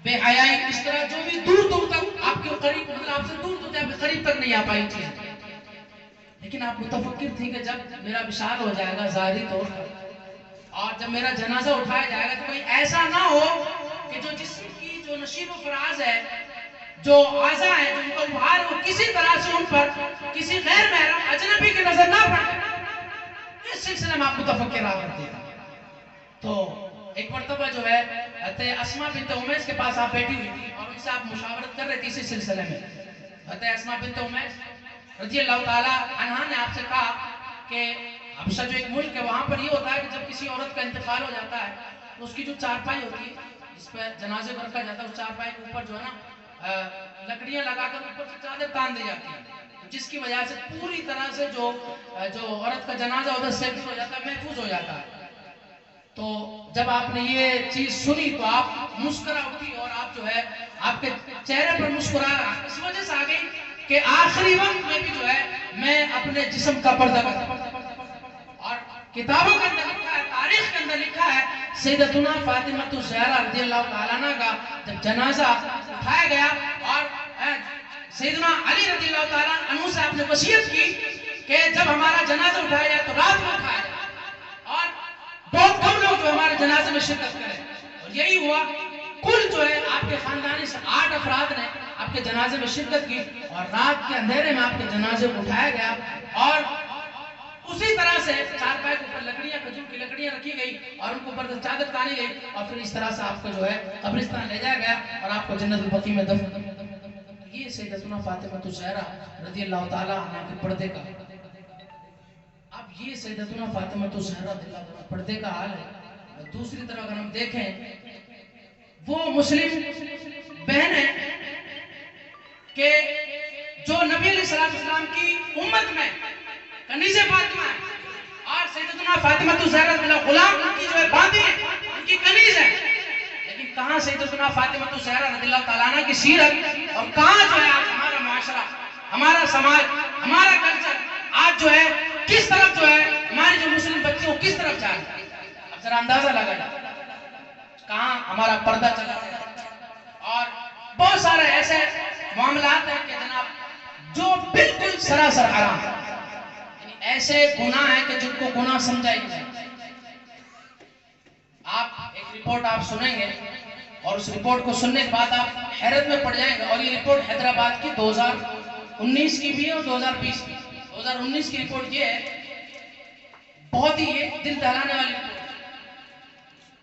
بے حیائی اس طرح جو بھی دور دور تک آپ کے قریب مطلب آپ سے دور دور تک قریب تک نہیں آ پائی تھی. لیکن آپ متفکر تھی کہ جب میرا وصال ہو جائے گا ظاہری طور پر اور جب میرا جنازہ اٹھایا جائے گا تو کوئی ایسا نہ ہو کہ جو جسم کی جو نشیب و فراز ہے جو اعضاء ہیں جن کو باہر وہ کسی طرح سے ان پر کسی غیر محرم اجنبی کی نظر نہ پڑے. اس سلسلے میں آپ متفکر رہا کرتے تھے. تو ایک مرتبہ جو ہے حضرت اسماء بنت امیس کے پاس آپ بیٹھی ہوئی تھی اور ان سے آپ مشاورت کر رہے تھے اسی سلسلے میں. حضرت اسماء بنت امیس رضی اللہ تعالیٰ عنہ نے آپ سے کہا کہ حبشہ جو ایک ملک ہے وہاں پر یہ ہوتا ہے کہ جب کسی عورت کا انتقال ہو جاتا ہے تو اس کی جو چارپائی ہوتی ہے جس پہ جنازے کو رکھا جاتا ہے، اس چارپائی کے اوپر جو ہے نا لکڑیاں لگا کر اوپر سے چادر تان دی جاتی ہے، جس کی وجہ سے پوری طرح سے جو عورت کا جنازہ ادھر سیف ہو جاتا ہے، محفوظ ہو جاتا ہے۔ تو جب آپ نے یہ چیز سنی تو آپ مسکرا اٹھی، اور آپ جو ہے آپ کے چہرے پر مسکراہٹ اس وجہ سے آ گئی کہ آخری وقت میں بھی جو ہے میں اپنے جسم کا پردہ کرتا۔ اور کتابوں کے اندر لکھا ہے، تاریخ کے اندر لکھا ہے، سیدتنا فاطمہ الزہرا رضی اللہ تعالیٰ عنہ کا جب جنازہ اٹھایا گیا اور سیدنا علی رضی اللہ تعالیٰ عنہ سے آپ نے وصیت کی کہ جب ہمارا جنازہ اٹھایا جائے تو رات میں اٹھایا جائے اور بہت کم لوگ جو ہمارے جنازے میں شرکت کریں، اور یہی ہوا۔ کل جو ہے آپ کے خاندانی سے 8 افراد نے آپ کے جنازے میں شرکت کی، اور رات کے اندھیرے میں آپ کے جنازے کو اٹھایا گیا، اور اسی طرح سے چارپائی کے اوپر لکڑیاں، کھجور کی لکڑیاں رکھی گئی اور ان کو اوپر چادر تانی گئی، اور پھر اس طرح سے آپ کو جو ہے قبرستان لے جایا گیا اور آپ کو جنت البقیع میں دفن۔ یہ سیدتنا فاطمہ الزہرا رضی اللہ تعالیٰ عنہ کے پردے کا، اب یہ سیدتنا فاطمہ الزہرا رضی اللہ تعالیٰ پردے کا حال ہے۔ دوسری طرف اگر ہم دیکھیں، وہ مسلم بہن ہے کہ جو نبی علیہ السلام کی امت میں کنیز فاطمہ ہے، اور سیدتنا فاطمہ الزہرا رضی اللہ غلام ان کی جو ہے باندھی ہے، ان کی کنیز ہے، لیکن کہاں سیدتنا فاطمہ الزہرا رضی اللہ تعالیٰ عنہ کی سیرت، اور کہاں جو ہے آج ہمارا معاشرہ، ہمارا سماج، ہمارا کلچر آج جو ہے کس طرف جو ہے ہماری جو مسلم بچی وہ کس طرف جا رہی ہے۔ اب ذرا اندازہ لگا کہاں ہمارا پردہ چلا ہے، اور بہت سارے ایسے معاملات ہیں کہ جناب جو بالکل سراسر حرام ہیں، ایسے گناہ ہیں کہ جن کو گناہ سمجھا ہی نہیں۔ آپ ایک رپورٹ آپ سنیں گے اور اس رپورٹ کو سننے کے بعد آپ حیرت میں پڑ جائیں گے، اور یہ رپورٹ حیدرآباد کی 2019 کی بھی ہے اور 2020 کی۔ 2019 کی رپورٹ یہ ہے، بہت ہی یہ دل دہلانے والی رپورٹ،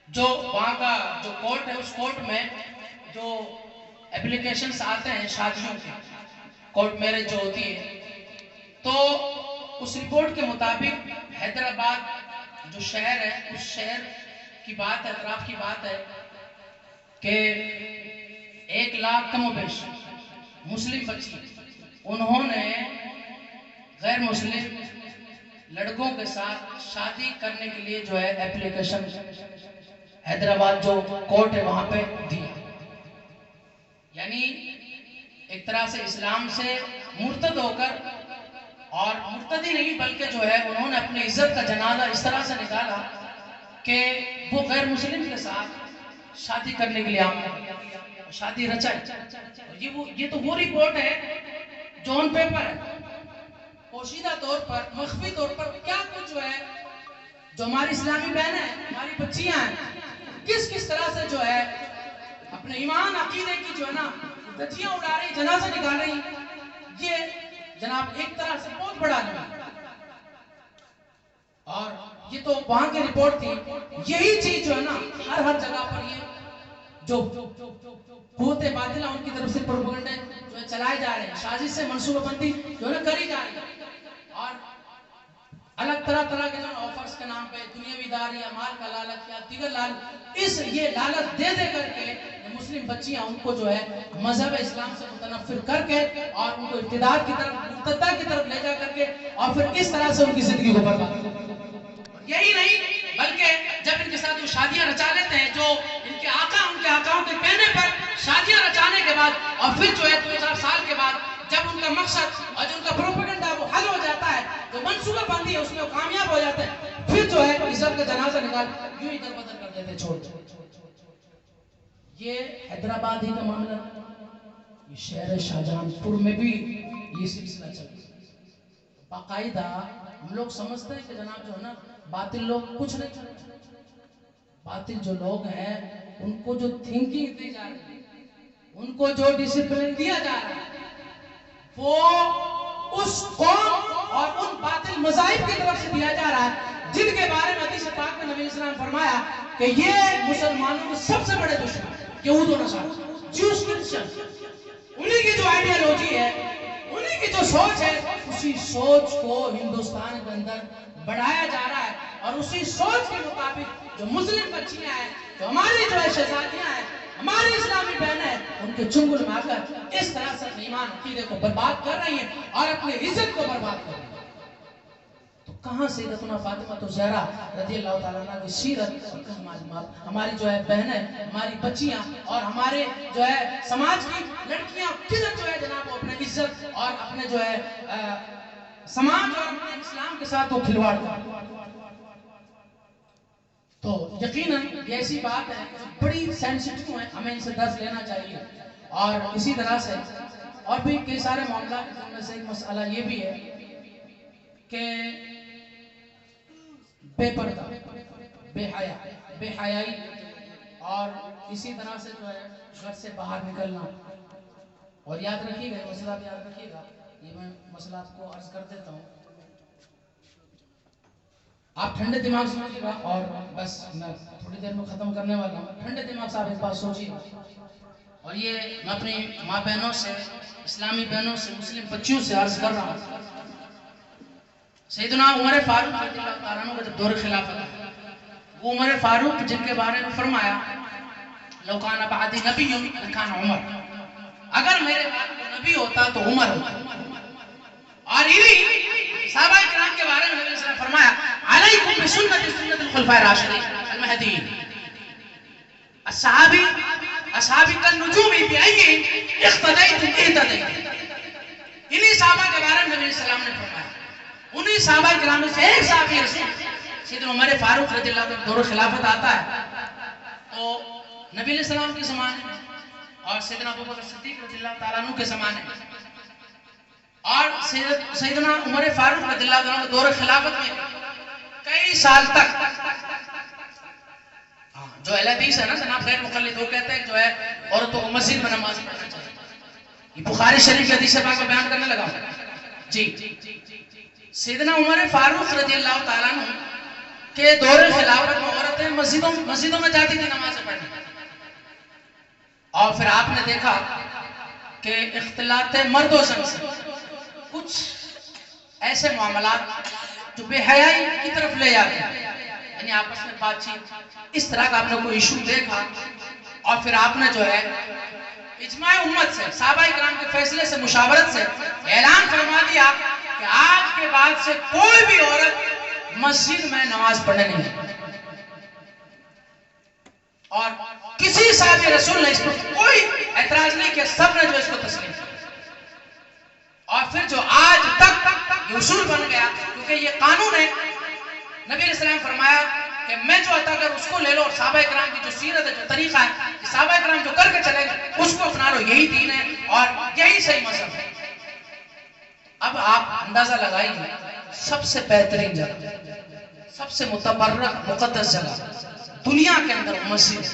جو وہاں کا جو کورٹ ہے، اس کورٹ میں جو اپلیکیشنز آتے ہیں شادیوں کے، کورٹ میرج جو ہوتی ہے، تو اس رپورٹ کے مطابق حیدرآباد جو شہر ہے، اس شہر کی بات ہے، اطراف کی بات ہے کہ 1 لاکھ کم و بیش مسلم بچی انہوں نے غیر مسلم لڑکوں کے ساتھ شادی کرنے کے لیے جو ہے اپلیکیشن حیدرآباد جو کورٹ ہے وہاں پہ دی، یعنی ایک طرح سے اسلام سے مرتد ہو کر، اور مرتد ہی نہیں بلکہ جو ہے انہوں نے اپنی عزت کا جنازہ اس طرح سے نکالا کہ وہ غیر مسلم کے ساتھ شادی کرنے کے لیے آمد، شادی رچائی۔ یہ تو وہ رپورٹ ہے جو ان پیپر ہے، پوشیدہ طور پر، مخفی طور پر کیا کچھ جو ہے جو ہماری اسلامی بہنیں ہیں، ہماری بچیاں ہیں، کس طرح سے جو ہے اپنے ایمان عقیدے کی جو ہے نا دھجیاں اڑا رہی، جنازہ نکال رہی، یہ جناب ایک طرح سے بہت بڑا جرم۔ اور یہ تو وہاں کی رپورٹ تھی، یہی چیز جو ہے نا ہر جگہ پر یہ جو قوت باطلہ ان کی طرف سے پروپیگنڈے جو ہے چلائے جا رہے ہیں، سازش سے منصوبہ بندی جو ہے نا کری جا رہی ہے، اور الگ طرح کے جو آفرز کے نام پہ دنیاوی دار یا مال کا لالچ یا دیگر لالچ، یہ لالچ دے کر کے مسلم بچیاں ان کو جو ہے مذہب اسلام سے متنفر کر کے اور ان کو ابتداع کی طرف، مرتدہ کی طرف لے جا کر کے، اور پھر اس طرح سے ان کی زندگی کو برباد۔ یہی نہیں بلکہ جب ان کے ساتھ جو شادیاں رچا لیتے ہیں، جو ان کے آقا ان کے آقاؤں کے کہنے پر شادیاں رچانے کے بعد، اور پھر جو ہے 2-4 سال کے بعد جب ان کا مقصد اور جو ان کا پروپیگنڈا وہ حل ہو جاتا ہے، جو منصوبہ بندی ہے اس میں وہ کامیاب ہو جاتے ہیں، پھر جو ہے عزت کا جنازہ نکال یوں ہی در بدر کر دیتے، چھوڑ۔ یہ حیدرآباد ہی کا معاملہ، یہ شہر شاہجہاں پور میں بھی یہ سلسلہ چل رہا ہے۔ باقاعدہ ہم لوگ سمجھتے ہیں کہ جناب جو ہے نا باطل لوگ کچھ نہیں کرتے، باطل جو لوگ ہیں ان کو جو تھنکنگ دی جا رہی ہے، ان کو جو ڈسپلن دیا جا رہا ہے، وہ اس قوم اور ان باطل مذاہب کی طرف سے دیا جا رہا ہے جن کے بارے میں حدیث پاک میں نبی اسلام فرمایا کہ یہ مسلمانوں کے سب سے بڑے دشمن یہود و نصارہ، جیوز کرسچن، انہی کی جو آئیڈیالوجی ہے، انہی کی جو سوچ ہے، اسی سوچ کو ہندوستان کے اندر بڑھایا جا رہا ہے، اور اسی سوچ کے مطابق جو مسلم بچیاں ہیں جو ہماری جو ہے شہزادیاں ہیں، ہماری اسلامی بہنیں ہیں، ان کے چنگل میں آ کر اس طرح سے اپنے ایمان عقیدے کو برباد کر رہی ہیں اور اپنی عزت کو برباد کر رہی ہیں. تو کہاں سیدتنا فاطمہ الزہرا رضی اللہ تعالیٰ عنہ کی سیرت، ہماری جو ہے بہنیں، ہماری بچیاں اور ہمارے جو ہے سماج کی لڑکیاں کدھر جو ہے جناب وہ اپنے عزت اور اپنے جو ہے سماج اور اپنے اسلام کے ساتھ وہ کھلواڑ کر. تو یقیناً یہ ایسی بات ہے بڑی سینسٹیو ہے، ہمیں ان سے درس لینا چاہیے. اور اسی طرح سے اور بھی کئی سارے معاملات ہیں، جن میں سے ایک مسئلہ یہ بھی ہے کہ بے پردہ، بے حیا، بے حیائی، اور اسی طرح سے جو ہے گھر سے باہر نکلنا. اور یاد رکھیے گا، مسئلہ بھی یاد رکھیے گا، یہ میں مسئلہ آپ کو عرض کر دیتا ہوں. آپ ٹھنڈے دماغ سے سوچیے گا، اور بس میں تھوڑی دیر میں ختم کرنے والا ہوں. ٹھنڈے دماغ سے آپ ایک بات سوچیے گا، اور یہ میں اپنی ماں بہنوں سے، اسلامی بہنوں سے، مسلم بچیوں سے عرض کر رہا ہوں. سیدنا عمر فاروق رضی اللہ تعالیٰ عنہ کا جب دور خلافت ہے، وہ عمر فاروق جن کے بارے میں فرمایا لو کان بعدی نبی لکان عمر، اگر میرے بعد نبی ہوتا تو عمر ہوتا. اور یہی صحابہ کرام کے بارے میں نبی صلی اللہ علیہ وسلم نے فرمایا علیکم بسنت سنت الخلفاء الراشدین المہدیین اصحابی کالنجوم بأیہم اقتدیتم اہتدیتم. انہی صحابہ کے بارے میں نبی صلی اللہ علیہ وسلم نے فرمایا. انہی صحابہ کرام میں سے ایک صحابی رسول سیدنا عمر فاروق رضی اللہ عنہ دور خلافت آتا ہے تو نبی علیہ السلام کے زمانے میں اور سیدنا ابوبکر صدیق رضی اللہ تعالیٰ عنہ کے زمانے میں اور سیدنا عمر فاروق رضی اللہ عنہ دور خلافت میں کئی سال تک جو اہل حدیث ہے نا جناب غیر مقلد، وہ کہتے ہیں جو ہے عورتوں کو مسجد میں نماز پڑھنا چاہیے. یہ بخاری شریف کی حدیث پاک کو بیان کرنے لگا جی. سیدنا عمر فاروق رضی اللہ تعالیٰ عنہ کے دور خلافت میں عورتیں مسجدوں میں جاتی تھی نماز پڑھنے. اور پھر آپ نے دیکھا کہ اختلاط مرد و زن سے کچھ ایسے معاملات جو بے حیائی کی طرف لے جاتے ہیں، یعنی آپس میں بات چیت، اس طرح کا آپ نے کوئی ایشو دیکھا. اور پھر آپ نے جو ہے اجماع امت سے، صحابہ کرام کے فیصلے سے، مشاورت سے اعلان فرما دیا کہ آج کے بعد سے کوئی بھی عورت مسجد میں نماز پڑھنے نہیں ہے. اور کسی صحابی رسول نے اس پر کوئی اعتراض نہیں کیا، سب نے جو اس کو تسلیم کیا. اور پھر جو آج تک یہ اصول بن گیا، کیونکہ یہ قانون ہے، نبی علیہ السلام فرمایا کہ میں جو عطا کر اس کو لے لو، اور صحابہ کرام کی جو سیرت ہے، جو طریقہ ہے، صحابہ کرام جو کر کے چلے گئے اس کو اپنا لو، یہی دین ہے اور یہی صحیح مذہب ہے. اب آپ اندازہ لگائیے، سب سے بہترین جگہ، سب سے متبرک مقدس جگہ دنیا کے اندر مسجد،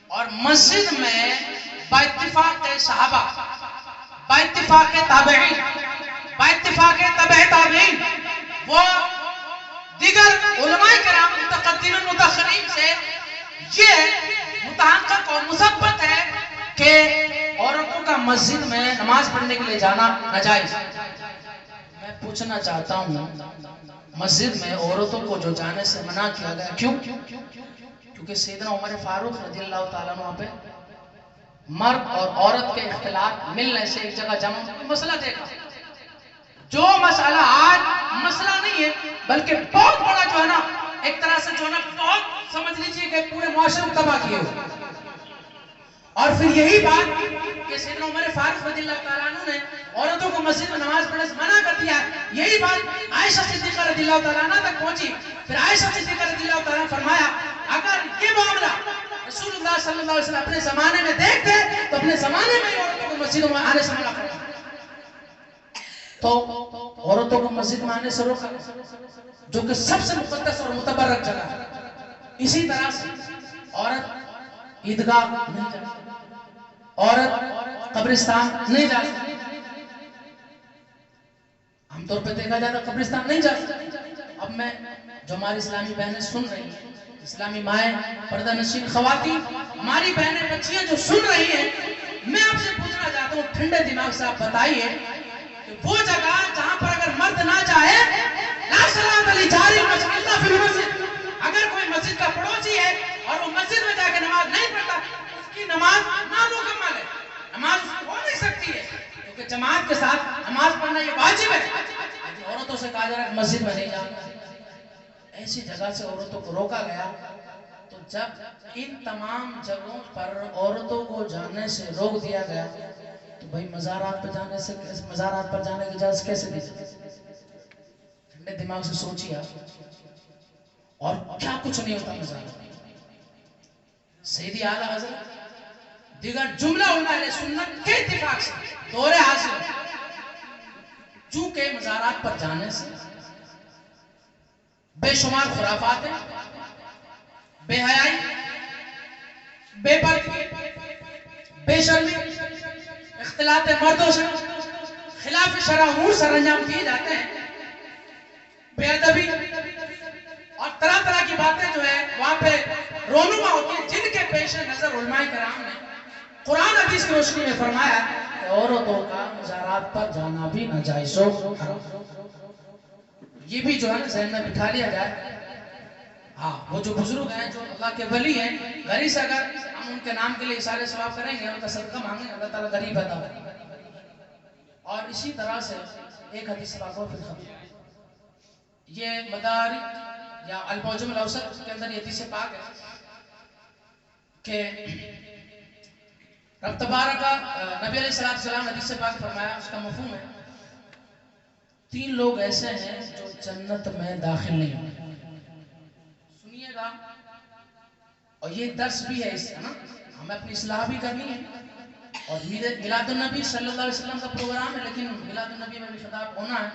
اور مسجد میں با اتفاق صحابہ، با اتفاق تابعین، با اتفاق تبع تابعین، وہ دیگر علماء کرام متقدمین متاخرین سے یہ متحقق اور مثبت ہے کہ عورتوں کا مسجد میں نماز پڑھنے کے لیے جانا ناجائز. میں پوچھنا چاہتا ہوں، مسجد میں عورتوں کو جو جانے سے منع کیا گیا، کیوں؟ کیونکہ سیدنا عمر فاروق رضی اللہ تعالیٰ عنہ پہ مرد اور عورت کے اختلاط ملنے سے ایک جگہ جمع ہونے مسئلہ دیکھا. جو مسئلہ آج مسئلہ نہیں ہے بلکہ بہت بڑا جو ہے نا، ایک طرح سے جو ہے نا بہت سمجھ لیجیے کہ پورے معاشرے کو تباہ کیے ہوئے. اور پھر یہی بات کہ سیدنا عمر فاروق رضی اللہ تعالیٰ عنہ نے عورتوں کو مسجد میں نماز پڑھنے سے منع کر دیا، یہی بات عائشہ صدیقہ رضی اللہ تعالیٰ عنہ تک پہنچی. پھر عائشہ صدیقہ رضی اللہ تعالیٰ عنہ فرمایا اگر یہ معاملہ رسول اللہ صلی اللہ علیہ وسلم اپنے زمانے میں دیکھتے تو اپنے زمانے میں عورتوں کو مسجدوں میں آنے سے منع کرتے. تو عورتوں کو مسجد میں آنے سے روکا، جو کہ سب سے مقدس اور متبرک جگہ ہے. اسی طرح سے عورت عیدگاہ نہیں جا سکتی، عورت قبرستان نہیں جا سکتی. عام طور پہ دیکھا جاتا قبرستان نہیں جا سکتی. اب میں جو ہماری اسلامی بہنیں سن رہی ہیں، اسلامی مائیں، پردہ نشین خواتین، ہماری بہنیں بچیاں جو سن رہی ہیں، میں آپ سے پوچھنا چاہتا ہوں ٹھنڈے دماغ سے آپ بتائیے کہ وہ جگہ جہاں پر اگر مرد نہ جائے، لا صلاۃ لجار المسجد الا فی المسجد، اگر کوئی مسجد کا پڑوسی ہے اور وہ مسجد میں جا کے نماز نہیں پڑھتا، اس کی نماز نامکمل ہے، نماز ہو نہیں سکتی ہے، کیونکہ جماعت کے ساتھ نماز پڑھنا یہ واجب ہے۔ عورتوں سے کہا جا رہا ہے مسجد میں نہیں جانا، ایسی جگہ سے عورتوں کو روکا گیا۔ تو جب ان تمام جگہوں پر عورتوں کو جانے سے روک دیا گیا تو بھائی مزارات پر جانے کی اجازت کیسے دی؟ ٹھنڈے دماغ سے سوچیے آپ، اور کیا کچھ نہیں ہوتا مزارات۔ سیدی اعلیٰ حضرت دیگر جملہ علماء سنت کے اتفاق سے دور حاصل چونکہ مزارات پر جانے سے بے شمار خرافات ہیں، بے حیائی، بے پردگی، بے شرمی، اختلاط مردوں سے خلاف شرع امور سر انجام دیے جاتے ہیں، بے ادبی اور طرح طرح کی باتیں جو ہے وہاں پہ رونما ہوتی ہیں، جن کے پیش نظر علماء کرام نے قرآن حدیث کی روشنی میں فرمایا کہ عورتوں کا مزارات پر جانا بھی ناجائز و حرام۔ یہ بھی جو ہے ذہن میں بٹھا لیا جائے۔ ہاں، وہ جو بزرگ ہیں، جو اللہ کے ولی ہیں، غریب سے اگر ہم ان کے نام کے لیے اشارے ثواب کریں گے، ان کا صدقہ مانگیں گے، اللہ تعالیٰ غریب عطا فرمائے۔ اور اسی طرح سے ایک حدیث پاک اور پھر ختم، یہ مدارک یا المعجم الاوسط کے اندر یہ حدیث پاک ہے کہ رب تبارک نبی علیہ السلام حدیث پاک فرمایا، اس کا مفہوم ہے 3 لوگ ایسے ہیں جو جنت میں داخل نہیں ہوں۔ سنیے گا، اور یہ درس بھی ہے اس کا نا، ہمیں اپنی اصلاح بھی کرنی ہے، اور میلاد النبی صلی اللہ علیہ وسلم کا پروگرام ہے، لیکن میلاد النبی میں بھی خطاب ہونا ہے،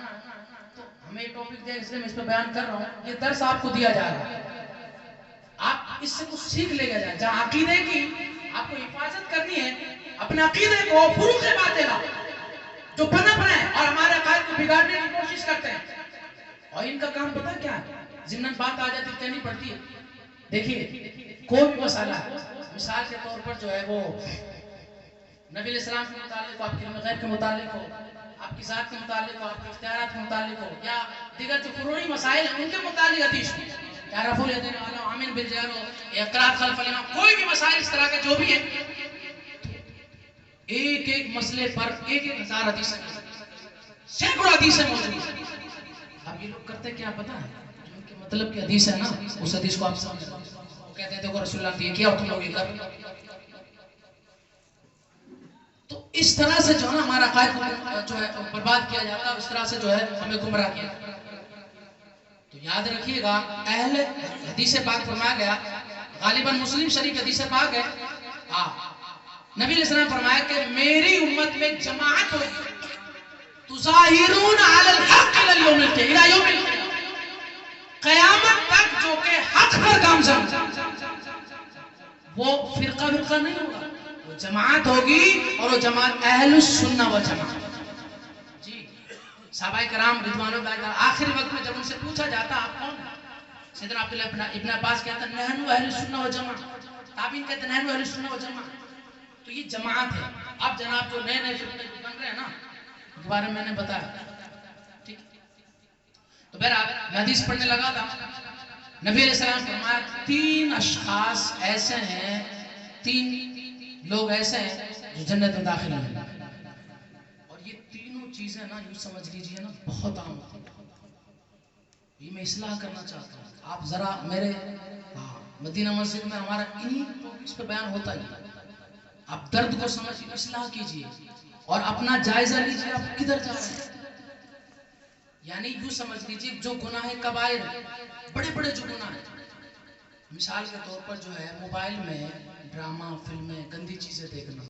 تو ہمیں یہ ٹاپک دیا، اس لیے میں اس پہ بیان کر رہا ہوں۔ یہ درس آپ کو دیا جا رہا ہے، آپ اس سے کچھ سیکھ لے گا، جہاں عقیدے کی آپ کو حفاظت کرنی ہے، اپنے عقیدے کو فروغ باطلا جو پنپ رہے ہیں اور ہمارے عقائد کو بگاڑنے کی کوشش کرتے ہیں، اور ان کا کام پتہ کیا ہے؟ ضمناً بات آ جاتی کہنی پڑتی ہے۔ دیکھیے، کوئی بھی مسئلہ ہے، مثال کے طور پر جو ہے وہ نبی علیہ السلام کے متعلق ہو، آپ کے علم غیب کے متعلق ہو، آپ کی ذات کے متعلق ہو، آپ کے اختیارات کے متعلق ہو، یا دیگر جو فروعی مسائل ہیں ان کے متعلق حدیث ہو، یا رفع الیدین والا، آمین بالجہر ہو، یا قرات خلف الامام، کوئی بھی مسائل اس طرح کے جو بھی ہیں، ایک ایک مسئلے پر ایک ہزار حدیثیں، سینکڑوں حدیثیں موجود ہیں۔ اب یہ لوگ کرتے کیا پتہ ہے؟ جو ان کے مطلب کی حدیث ہے نا، اس حدیث کو آپ سمجھ لو، وہ کہتے ہیں دیکھو رسول اللہ نے یہ کیا اور تم لوگ یہ کر۔ تو اس طرح سے جو ہے نا ہمارا عقائد جو ہے برباد کیا جاتا ہے، اور اس طرح سے جو ہے ہمیں گمراہ کیا جاتا ہے۔ تو یاد رکھیے گا، اہل حدیث پاک فرمایا گیا، غالباً مسلم شریف حدیث پاک ہے، نبی علیہ السلام فرمایا کہ میری امت میں جماعت ہوگی، تظاہرون علی الحق الی یوم القیامہ، قیامت تک جو کہ حق پر گامزن، وہ فرقہ نہیں ہوگا، وہ جماعت ہوگی، اور وہ جماعت اہل السنہ و جماعت۔ جی، صحابہ کرام رضوان اللہ، آخری وقت میں جب ان سے پوچھا جاتا آپ کون ہیں، سیدنا عبداللہ ابن عباس کہتا ہے نحن اہل السنہ و جماعت، تابعین کہتے ہیں نحن اہل السنہ و جماعت۔ تو یہ جماعت ہے۔ اب جناب جو نئے نئے فرقے بن رہے ہیں نا، اس بارے میں نے بتایا، ٹھیک۔ تو بہرحال میں حدیث پڑھنے لگا تھا، نبی علیہ السلام فرمایا 3 اشخاص ایسے ہیں، 3 لوگ ایسے ہیں جو جنت میں داخل ہیں، اور یہ تینوں چیزیں نا یوں سمجھ لیجئے نا بہت عام ہوتی ہیں۔ یہ میں اصلاح کرنا چاہتا ہوں، آپ ذرا میرے مدینہ مسجد میں ہمارا انہی ٹاپکس پہ بیان ہوتا ہی، آپ درد کو سمجھیں، اصلاح کیجئے اور اپنا جائزہ لیجئے آپ کدھر جا رہے ہیں۔ یعنی یوں سمجھ لیجئے جو گناہ کبائر، بڑے بڑے جو گناہ ہیں، مثال کے طور پر جو ہے موبائل میں ڈرامہ، فلمیں، گندی چیزیں دیکھنا،